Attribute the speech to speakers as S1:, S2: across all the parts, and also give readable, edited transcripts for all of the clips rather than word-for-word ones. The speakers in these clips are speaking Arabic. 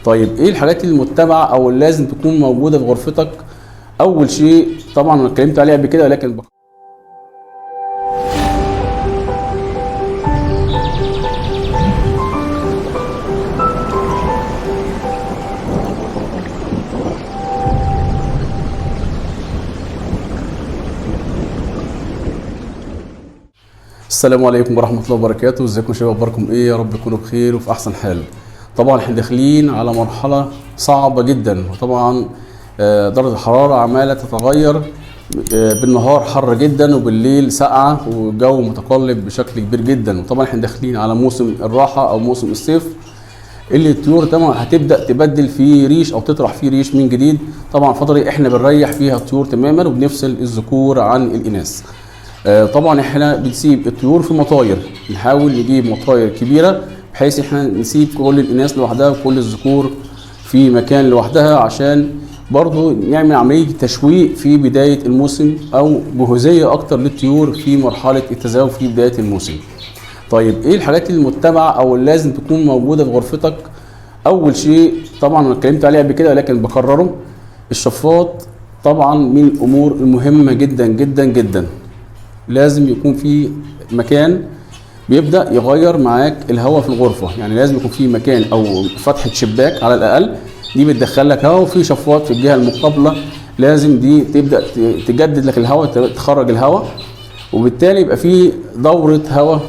S1: طيب ايه الحاجات المتبعه او اللي لازم تكون موجوده في غرفتك؟ اول شيء طبعا انا اتكلمت عليه قبل كده، ولكن السلام عليكم ورحمة الله وبركاته. ازيكم يا شباب؟ اخباركم ايه؟ يا رب تكونوا بخير وفي احسن حال. طبعا احنا داخلين على مرحلة صعبة جدا، وطبعا درجة الحرارة عمالة تتغير، بالنهار حر جدا وبالليل ساقعة والجو متقلب بشكل كبير جدا. وطبعا احنا داخلين على موسم الراحة او موسم الصيف، اللي الطيور طبعا هتبدا تبدل فيه ريش او تطرح فيه ريش من جديد. طبعا فترة احنا بنريح فيها الطيور تماما وبنفصل الذكور عن الاناث. طبعا احنا بنسيب الطيور في مطاير، نحاول نجيب مطاير كبيره بحيث احنا نسيب كل الاناث لوحدها وكل الذكور في مكان لوحدها، عشان برضو نعمل عمليه تشويق في بدايه الموسم او جهوزيه اكتر للطيور في مرحله التزاوج في بدايه الموسم. طيب ايه الحاجات المتبعه او اللي لازم تكون موجوده في غرفتك؟ اول شيء طبعا انا اتكلمت عليه قبل كده ولكن بكرره، الشفاط طبعا من الامور المهمه جدا جدا جدا. لازم يكون في مكان بيبدأ يغير معاك الهواء في الغرفة، يعني لازم يكون في مكان او فتحة شباك على الاقل، دي بتدخل لك هواء، وفي شفاط في الجهة المقابلة لازم دي تبدأ تجدد لك الهواء، تخرج الهواء، وبالتالي يبقى في دورة هواء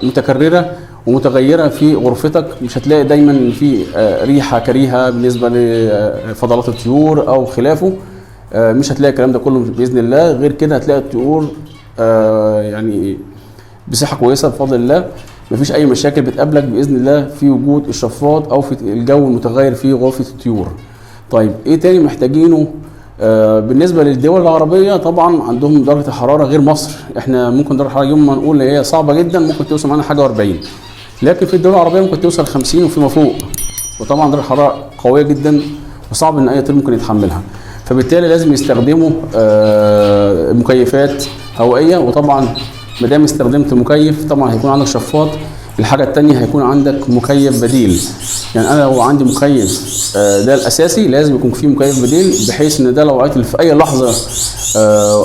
S1: متكررة ومتغيرة في غرفتك. مش هتلاقي دايما في ريحة كريهة بالنسبة لفضلات الطيور او خلافه، مش هتلاقي الكلام ده كله باذن الله. غير كده هتلاقي الطيور يعني بصحه كويسه بفضل الله، مفيش اي مشاكل بتقابلك باذن الله في وجود الشفاط او في الجو المتغير في غرفه الطيور. طيب ايه تاني محتاجينه؟ بالنسبه للدول العربيه طبعا عندهم درجه الحراره غير مصر. احنا ممكن درجه الحراره يوم ما نقول هي صعبه جدا ممكن توصل معانا حاجه 40، لكن في الدول العربيه ممكن توصل 50 وفيما فوق، وطبعا درجه الحراره قويه جدا وصعب ان اي طير ممكن يتحملها. فبالتالي لازم يستخدموا مكيفات هوائيه، وطبعا ما دام استخدمت مكيف طبعا هيكون عندك شفاط. الحاجه الثانيه هيكون عندك مكيف بديل، يعني انا لو عندي مكيف ده الاساسي لازم يكون فيه مكيف بديل، بحيث ان ده لو عطل في اي لحظه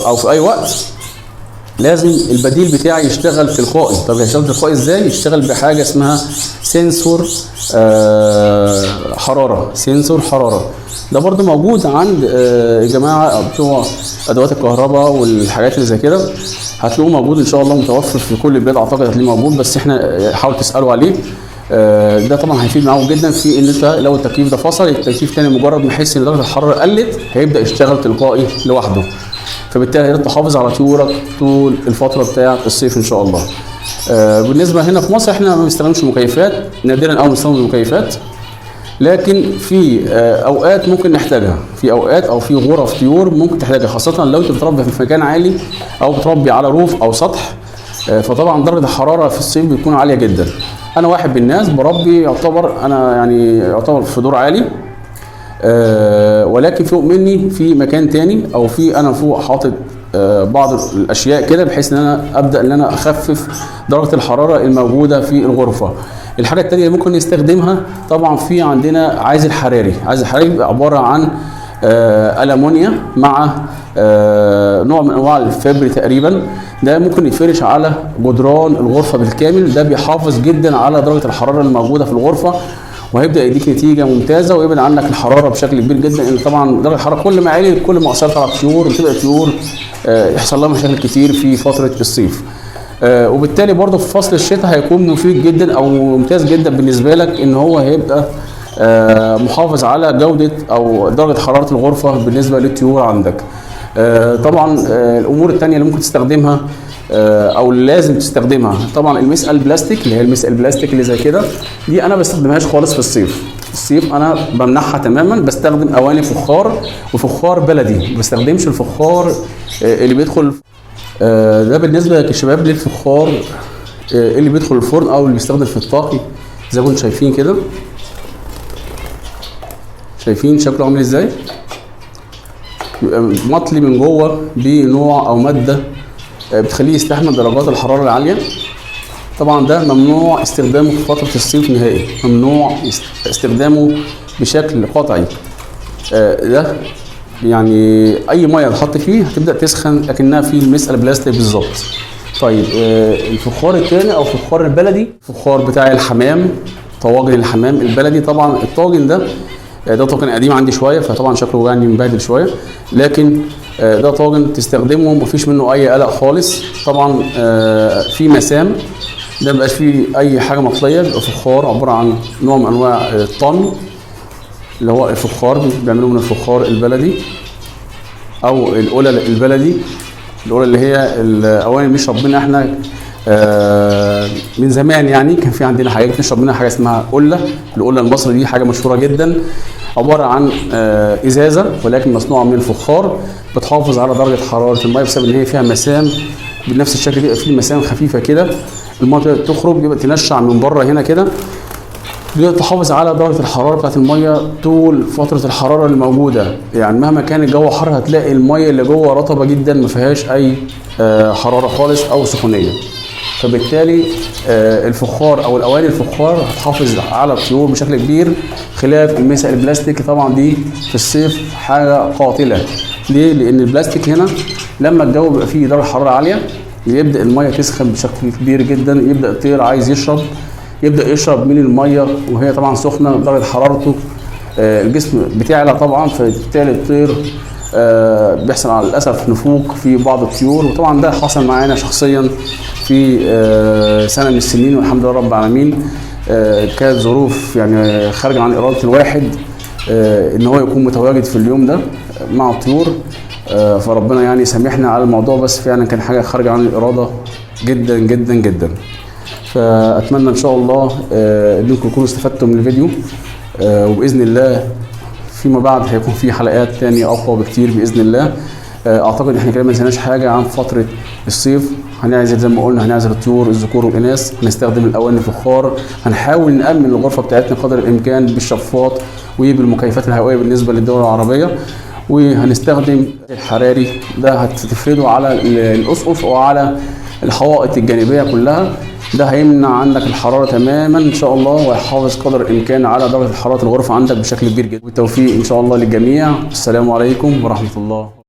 S1: او في اي وقت لازم البديل بتاعي يشتغل تلقائي. طب هيشتغل تلقائي ازاي؟ يشتغل بحاجه اسمها سنسور حراره. سنسور حراره ده برضو موجود عند الجماعه بتوع ادوات الكهرباء والحاجات اللي زي كده، هتلاقوه موجود ان شاء الله متوفر في كل البلاد، اعتقد هتلاقيه موجود، بس احنا حاول تسالوا عليه. ده طبعا هيفيد معاهم جدا في ان انت لو التكييف ده فصل، التكييف تاني مجرد ما يحس ان درجه الحراره قلت هيبدا يشتغل تلقائي لوحده. فبالتالي يا ريت تحافظ على طيورك طول الفتره بتاعه الصيف ان شاء الله. بالنسبه هنا في مصر احنا ما بنستخدمش مكيفات، نادرا اول بنستخدم المكيفات، لكن في اوقات ممكن نحتاجها، في اوقات او في غرف طيور ممكن تحتاجها، خاصه لو انت بتربي في مكان عالي او بتربي على روف او سطح. فطبعا درجه الحراره في الصيف بتكون عاليه جدا. انا واحد من الناس بربي يعتبر في دور عالي، ولكن فوق مني في مكان تاني، او في انا فوق حاطط بعض الاشياء كده بحيث ان انا ابدا ان انا اخفف درجه الحراره الموجوده في الغرفه. الحاجه الثانيه اللي ممكن نستخدمها طبعا في عندنا عازل حراري. عازل حراري بيبقى عباره عن ألمونيا مع نوع من انواع الفبر تقريبا، ده ممكن يتفرش على جدران الغرفه بالكامل. ده بيحافظ جدا على درجه الحراره الموجوده في الغرفه، وهيبدا يديك نتيجه ممتازه ويبعد عنك الحراره بشكل كبير جدا. لان طبعا درجه الحراره كل ما عالي كل ما اثرت على الطيور، وتبدا الطيور يحصل لها مشاكل كتير في فتره الصيف. وبالتالي برضه في فصل الشتاء هيكون مفيد جدا او ممتاز جدا بالنسبه لك، ان هو هيبقى محافظ على جوده او درجه حراره الغرفه بالنسبه للطيور عندك. طبعا الامور الثانيه اللي ممكن تستخدمها او لازم تستخدمها، طبعا المسقه البلاستيك، اللي هي المسقه البلاستيك اللي زي كده، دي انا ما بستخدمهاش خالص في الصيف. الصيف انا بمنعها تماما، بستخدم اواني فخار وفخار بلدي، ما بستخدمش الفخار اللي بيدخل. ده بالنسبه للشباب للفخار اللي بيدخل الفرن او اللي بيستخدم في الطاقي، زي ما انتم شايفين كده. شايفين شكله عامل ازاي؟ بيبقى مطلي من جوه بنوع او ماده بتخليه يستحمل درجات الحراره العاليه. طبعا ده ممنوع استخدامه في فتره الصيف نهائي، ممنوع استخدامه بشكل قطعي. ده يعني اي ميه تحط فيه هتبدا تسخن اكنها في المسألة بلاستيك بالظبط. طيب الفخار الثاني او الفخار البلدي، الفخار بتاع الحمام، طواجن الحمام البلدي. طبعا الطاجن ده طاجن قديم عندي شويه، فطبعا شكله يعني مبهدل شويه، لكن ده طاجن تستخدمه مفيش منه اي قلق خالص. طبعا في مسام، ده مبقاش فيه اي حاجه مطليه، بيبقى فخار عباره عن نوع من انواع الطن اللي هو الفخار، بيعملوه من الفخار البلدي او القلل البلدي. القلل اللي هي الاواني اللي بنشرب منها احنا من زمان، يعني كان في عندنا حاجات بنشرب منها حاجه اسمها قله. القله المصري دي حاجه مشهوره جدا، عباره عن ازازه ولكن مصنوعه من الفخار، بتحافظ على درجه حراره الميه بسبب ان هي فيها مسام بنفس الشكل. بيبقى فيه مسام خفيفه كده، الميه تخرج بيبقى تنشع من بره هنا كده، تحافظ على درجه الحراره بتاعت الميه طول فتره الحراره اللي موجوده. يعني مهما كان الجو حر هتلاقي الميه اللي جوه رطبه جدا، ما فيهاش اي حراره خالص او سخونيه. فبالتالي الفخار او الاواني الفخار هتحافظ على الطيور بشكل كبير، خلاف المسق البلاستيك. طبعا دي في الصيف حاجه قاتله. ليه؟ لان البلاستيك هنا لما الجو بيبقى فيه درجه حراره عاليه يبدا الميه تسخن بشكل كبير جدا، يبدا الطير عايز يبدا يشرب من الميه وهي طبعا سخنه، درجه حرارته الجسم بتعلى طبعا، فبالتالي الطير بيحصل على الاسف نفوق في بعض الطيور. وطبعا ده حصل معانا شخصيا في سنه من السنين، والحمد لله رب العالمين. كانت ظروف يعني خارجه عن اراده الواحد ان هو يكون متواجد في اليوم ده مع الطيور، فربنا يعني سامحنا على الموضوع، بس فعلا كان حاجه خارجه عن الاراده جدا جدا جدا. فاتمنى ان شاء الله انكم تكونوا استفدتوا من الفيديو، وباذن الله فيما بعد هيكون في حلقات تانية اقوى بكتير باذن الله. اعتقد احنا كده ما نسيناش حاجه عن فتره الصيف. هنعزل زي ما قلنا، هنعزل الطيور الذكور والاناث، هنستخدم الاواني الفخار، هنحاول نامن الغرفه بتاعتنا قدر الامكان بالشفاط وبالمكيفات الهوائيه بالنسبه للدول العربيه، وهنستخدم الحراري ده هتفرده على الاسقف وعلى الحوائط الجانبيه كلها. ده هيمنع عندك الحراره تماما ان شاء الله، وهيحافظ قدر الامكان على درجه حراره الغرفه عندك بشكل كبير جدا. والتوفيق ان شاء الله للجميع. السلام عليكم ورحمه الله.